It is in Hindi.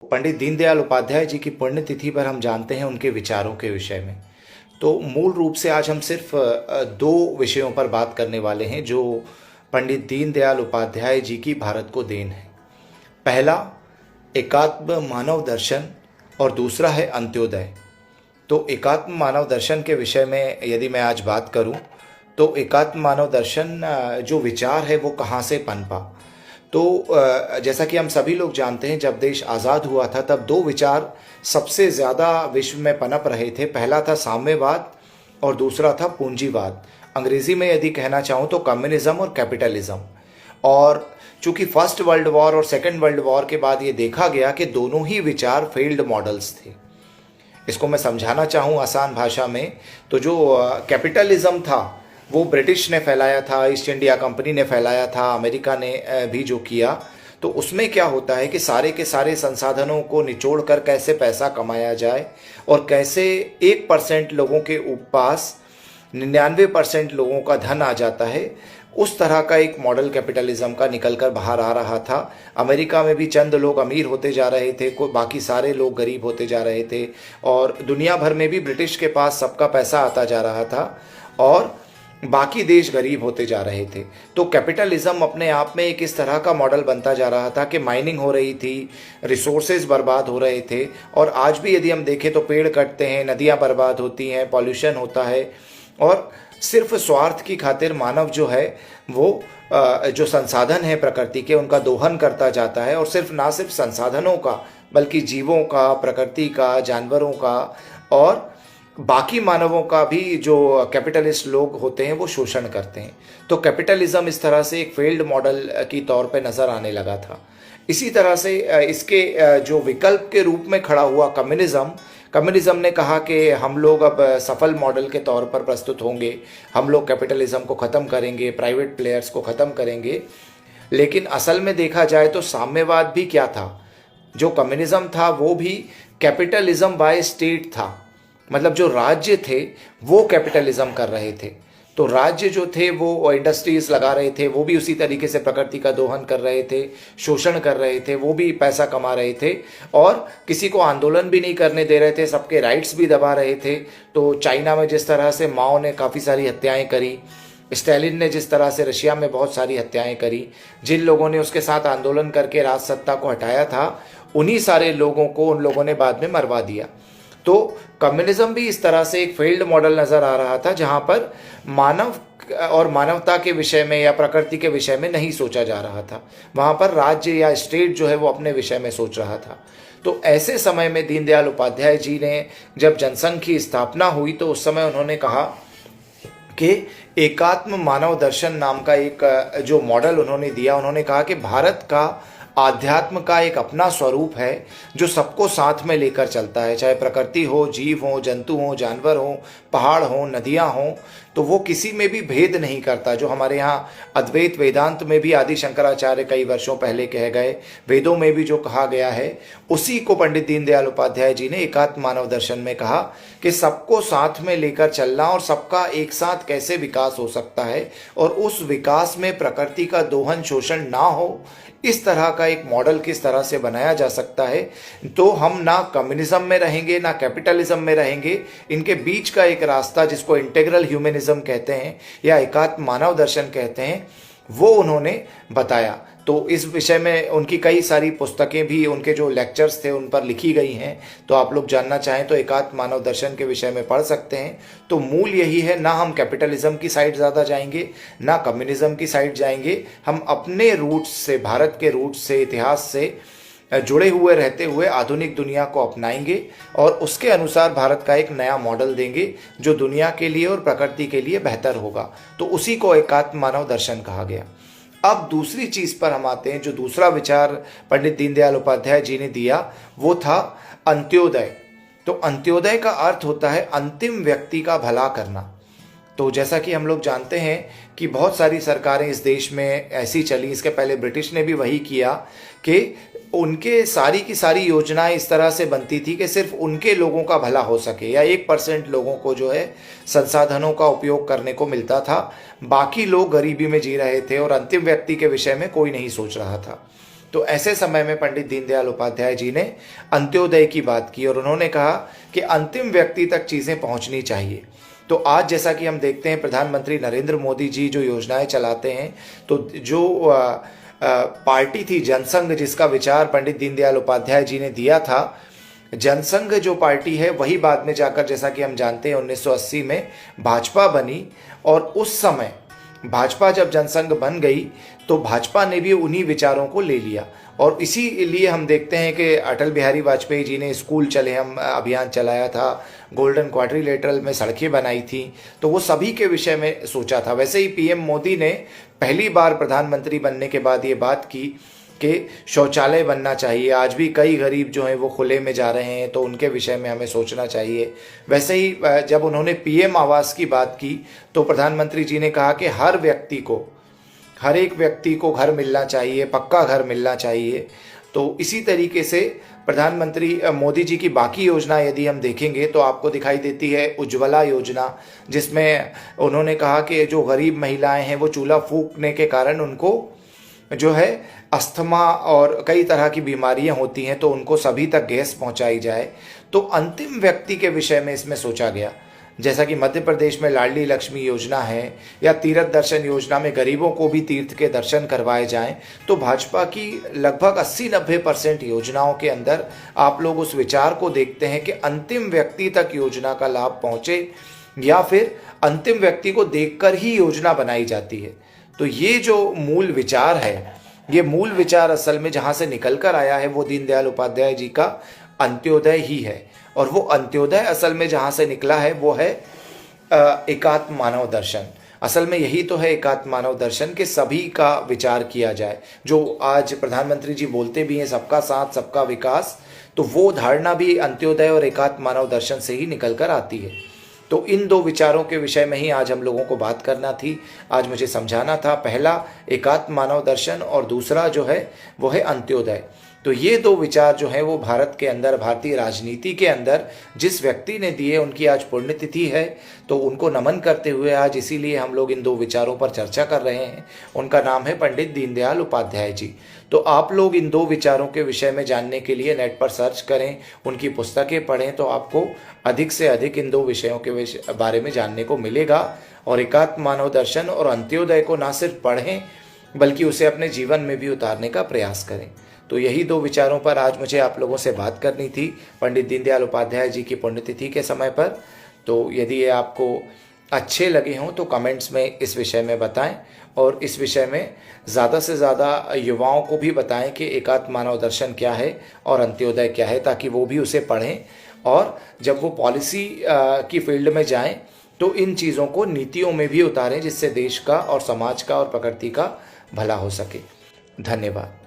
पंडित दीनदयाल उपाध्याय जी की पुण्यतिथि पर हम जानते हैं उनके विचारों के विषय में। तो मूल रूप से आज हम सिर्फ दो विषयों पर बात करने वाले हैं जो पंडित दीनदयाल उपाध्याय जी की भारत को देन है। पहला एकात्म मानव दर्शन और दूसरा है अंत्योदय। तो एकात्म मानव दर्शन के विषय में यदि मैं आज बात करूं तो एकात्म मानव दर्शन जो विचार है वो कहाँ से पनपा। तो जैसा कि हम सभी लोग जानते हैं, जब देश आज़ाद हुआ था तब दो विचार सबसे ज़्यादा विश्व में पनप रहे थे। पहला था साम्यवाद और दूसरा था पूंजीवाद। अंग्रेज़ी में यदि कहना चाहूँ तो कम्युनिज्म और कैपिटलिज्म। और चूंकि फर्स्ट वर्ल्ड वॉर और सेकेंड वर्ल्ड वॉर के बाद ये देखा गया कि दोनों ही विचार फेल्ड मॉडल्स थे। इसको मैं समझाना चाहूँ आसान भाषा में, तो जो कैपिटलिज्म था वो ब्रिटिश ने फैलाया था, ईस्ट इंडिया कंपनी ने फैलाया था, अमेरिका ने भी जो किया। तो उसमें क्या होता है कि सारे के सारे संसाधनों को निचोड़ कर कैसे पैसा कमाया जाए और कैसे 1% लोगों के पास 99% लोगों का धन आ जाता है, उस तरह का एक मॉडल कैपिटलिज्म का निकल कर बाहर आ रहा था। अमेरिका में भी चंद लोग अमीर होते जा रहे थे, बाकी सारे लोग गरीब होते जा रहे थे। और दुनिया भर में भी ब्रिटिश के पास सबका पैसा आता जा रहा था और बाकी देश गरीब होते जा रहे थे। तो कैपिटलिज्म अपने आप में एक इस तरह का मॉडल बनता जा रहा था कि माइनिंग हो रही थी, रिसोर्सेज बर्बाद हो रहे थे। और आज भी यदि हम देखें तो पेड़ कटते हैं, नदियाँ बर्बाद होती हैं, पॉल्यूशन होता है और सिर्फ स्वार्थ की खातिर मानव जो है वो जो संसाधन है प्रकृति के उनका दोहन करता जाता है। और ना सिर्फ संसाधनों का बल्कि जीवों का, प्रकृति का, जानवरों का और बाकी मानवों का भी जो कैपिटलिस्ट लोग होते हैं वो शोषण करते हैं। तो कैपिटलिज्म इस तरह से एक फेल्ड मॉडल की तौर पे नज़र आने लगा था। इसी तरह से इसके जो विकल्प के रूप में खड़ा हुआ कम्युनिज्म ने कहा कि हम लोग अब सफल मॉडल के तौर पर प्रस्तुत होंगे, हम लोग कैपिटलिज्म को ख़त्म करेंगे, प्राइवेट प्लेयर्स को ख़त्म करेंगे। लेकिन असल में देखा जाए तो साम्यवाद भी क्या था, जो कम्युनिज्म था वो भी कैपिटलिज्म बाय स्टेट था। मतलब जो राज्य थे वो कैपिटलिज्म कर रहे थे। तो राज्य जो थे वो इंडस्ट्रीज लगा रहे थे, वो भी उसी तरीके से प्रकृति का दोहन कर रहे थे, शोषण कर रहे थे, वो भी पैसा कमा रहे थे और किसी को आंदोलन भी नहीं करने दे रहे थे, सबके राइट्स भी दबा रहे थे। तो चाइना में जिस तरह से माओ ने काफ़ी सारी हत्याएं करी, स्टालिन ने जिस तरह से रशिया में बहुत सारी हत्याएं करी, जिन लोगों ने उसके साथ आंदोलन करके राज सत्ता को हटाया था उन्हीं सारे लोगों को उन लोगों ने बाद में मरवा दिया। तो कम्युनिज्म भी इस तरह से एक फेल्ड मॉडल नज़र आ रहा था जहां पर मानव और मानवता के विषय में या प्रकृति के विषय में नहीं सोचा जा रहा था, वहां पर राज्य या स्टेट जो है वो अपने विषय में सोच रहा था। तो ऐसे समय में दीनदयाल उपाध्याय जी ने जब जनसंघ की स्थापना हुई तो उस समय उन्होंने कहा कि एकात्म मानव दर्शन नाम का एक जो मॉडल उन्होंने दिया, उन्होंने कहा कि भारत का आध्यात्म का एक अपना स्वरूप है जो सबको साथ में लेकर चलता है, चाहे प्रकृति हो, जीव हो, जंतु हो, जानवर हो, पहाड़ हो, नदियाँ हो, तो वो किसी में भी भेद नहीं करता। जो हमारे यहाँ अद्वैत वेदांत में भी आदि शंकराचार्य कई वर्षों पहले कह गए, वेदों में भी जो कहा गया है, उसी को पंडित दीनदयाल उपाध्याय जी ने एकात्म मानव दर्शन में कहा कि सबको साथ में लेकर चलना और सबका एक साथ कैसे विकास हो सकता है और उस विकास में प्रकृति का दोहन, शोषण ना हो, इस तरह का एक मॉडल किस तरह से बनाया जा सकता है। तो हम ना कम्युनिज्म में रहेंगे ना कैपिटलिज्म में रहेंगे, इनके बीच का एक रास्ता जिसको इंटेग्रल ह्यूमनिज्म कहते हैं या एकात्म मानव दर्शन कहते हैं, वो उन्होंने बताया। तो इस विषय में उनकी कई सारी पुस्तकें भी, उनके जो लेक्चर्स थे उन पर लिखी गई हैं। तो आप लोग जानना चाहें तो एकात्म मानव दर्शन के विषय में पढ़ सकते हैं। तो मूल यही है, ना हम कैपिटलिज्म की साइड ज़्यादा जाएंगे ना कम्युनिज्म की साइड जाएंगे। हम अपने रूट्स से, भारत के रूट्स से, इतिहास से जुड़े हुए रहते हुए आधुनिक दुनिया को अपनाएंगे और उसके अनुसार भारत का एक नया मॉडल देंगे जो दुनिया के लिए और प्रकृति के लिए बेहतर होगा। तो उसी को एकात्म मानव दर्शन कहा गया। अब दूसरी चीज पर हम आते हैं, जो दूसरा विचार पंडित दीनदयाल उपाध्याय जी ने दिया वो था अंत्योदय। तो अंत्योदय का अर्थ होता है अंतिम व्यक्ति का भला करना। तो जैसा कि हम लोग जानते हैं कि बहुत सारी सरकारें इस देश में ऐसी चली, इसके पहले ब्रिटिश ने भी वही किया कि उनके सारी की सारी योजनाएं इस तरह से बनती थी कि सिर्फ उनके लोगों का भला हो सके या 1% लोगों को जो है संसाधनों का उपयोग करने को मिलता था, बाकी लोग गरीबी में जी रहे थे और अंतिम व्यक्ति के विषय में कोई नहीं सोच रहा था। तो ऐसे समय में पंडित दीनदयाल उपाध्याय जी ने अंत्योदय की बात की और उन्होंने कहा कि अंतिम व्यक्ति तक चीज़ें पहुंचनी चाहिए। तो आज जैसा कि हम देखते हैं प्रधानमंत्री नरेंद्र मोदी जी जो योजनाएं चलाते हैं, तो जो पार्टी थी जनसंघ, जिसका विचार पंडित दीनदयाल उपाध्याय जी ने दिया था, जनसंघ जो पार्टी है वही बाद में जाकर, जैसा कि हम जानते हैं, 1980 में भाजपा बनी। और उस समय भाजपा जब जनसंघ बन गई तो भाजपा ने भी उन्हीं विचारों को ले लिया। और इसीलिए हम देखते हैं कि अटल बिहारी वाजपेयी जी ने स्कूल चले हम अभियान चलाया था, गोल्डन क्वाड्रिलेटरल में सड़कें बनाई थी, तो वो सभी के विषय में सोचा था। वैसे ही पीएम मोदी ने पहली बार प्रधानमंत्री बनने के बाद ये बात की कि शौचालय बनना चाहिए। आज भी कई गरीब जो हैं वो खुले में जा रहे हैं, तो उनके विषय में हमें सोचना चाहिए। वैसे ही जब उन्होंने पीएम आवास की बात की तो प्रधानमंत्री जी ने कहा कि हर एक व्यक्ति को घर मिलना चाहिए, पक्का घर मिलना चाहिए। तो इसी तरीके से प्रधानमंत्री मोदी जी की बाकी योजना यदि हम देखेंगे तो आपको दिखाई देती है उज्ज्वला योजना, जिसमें उन्होंने कहा कि जो गरीब महिलाएं हैं वो चूल्हा फूंकने के कारण उनको जो है अस्थमा और कई तरह की बीमारियां होती हैं, तो उनको सभी तक गैस पहुंचाई जाए। तो अंतिम व्यक्ति के विषय में इसमें सोचा गया। जैसा कि मध्य प्रदेश में लाडली लक्ष्मी योजना है या तीर्थ दर्शन योजना में गरीबों को भी तीर्थ के दर्शन करवाए जाएं, तो भाजपा की लगभग 80-90% योजनाओं के अंदर आप लोग उस विचार को देखते हैं कि अंतिम व्यक्ति तक योजना का लाभ पहुंचे या फिर अंतिम व्यक्ति को देखकर ही योजना बनाई जाती है। तो ये जो मूल विचार है, ये मूल विचार असल में जहाँ से निकल कर आया है वो दीनदयाल उपाध्याय जी का अंत्योदय ही है। और वो अंत्योदय असल में जहाँ से निकला है वो है एकात्म मानव दर्शन। असल में यही तो है एकात्म मानव दर्शन, के सभी का विचार किया जाए। जो आज प्रधानमंत्री जी बोलते भी हैं सबका साथ सबका विकास, तो वो धारणा भी अंत्योदय और एकात्म मानव दर्शन से ही निकल कर आती है। तो इन दो विचारों के विषय में ही आज हम लोगों को बात करना थी, आज मुझे समझाना था। पहला एकात्म मानव दर्शन और दूसरा जो है वो है अंत्योदय। तो ये दो विचार जो हैं वो भारत के अंदर, भारतीय राजनीति के अंदर जिस व्यक्ति ने दिए, उनकी आज पुण्यतिथि है, तो उनको नमन करते हुए आज इसीलिए हम लोग इन दो विचारों पर चर्चा कर रहे हैं। उनका नाम है पंडित दीनदयाल उपाध्याय जी। तो आप लोग इन दो विचारों के विषय में जानने के लिए नेट पर सर्च करें, उनकी पुस्तकें पढ़ें, तो आपको अधिक से अधिक इन दो विषयों के बारे में जानने को मिलेगा। और एकात्म मानव दर्शन और अंत्योदय को ना सिर्फ पढ़ें बल्कि उसे अपने जीवन में भी उतारने का प्रयास करें। तो यही दो विचारों पर आज मुझे आप लोगों से बात करनी थी पंडित दीनदयाल उपाध्याय जी की पुण्यतिथि के समय पर। तो यदि ये आपको अच्छे लगे हों तो कमेंट्स में इस विषय में बताएं और इस विषय में ज़्यादा से ज़्यादा युवाओं को भी बताएं कि एकात्म मानव दर्शन क्या है और अंत्योदय क्या है, ताकि वो भी उसे पढ़ें और जब वो पॉलिसी की फील्ड में जाएं तो इन चीज़ों को नीतियों में भी उतारें, जिससे देश का और समाज का और प्रकृति का भला हो सके। धन्यवाद।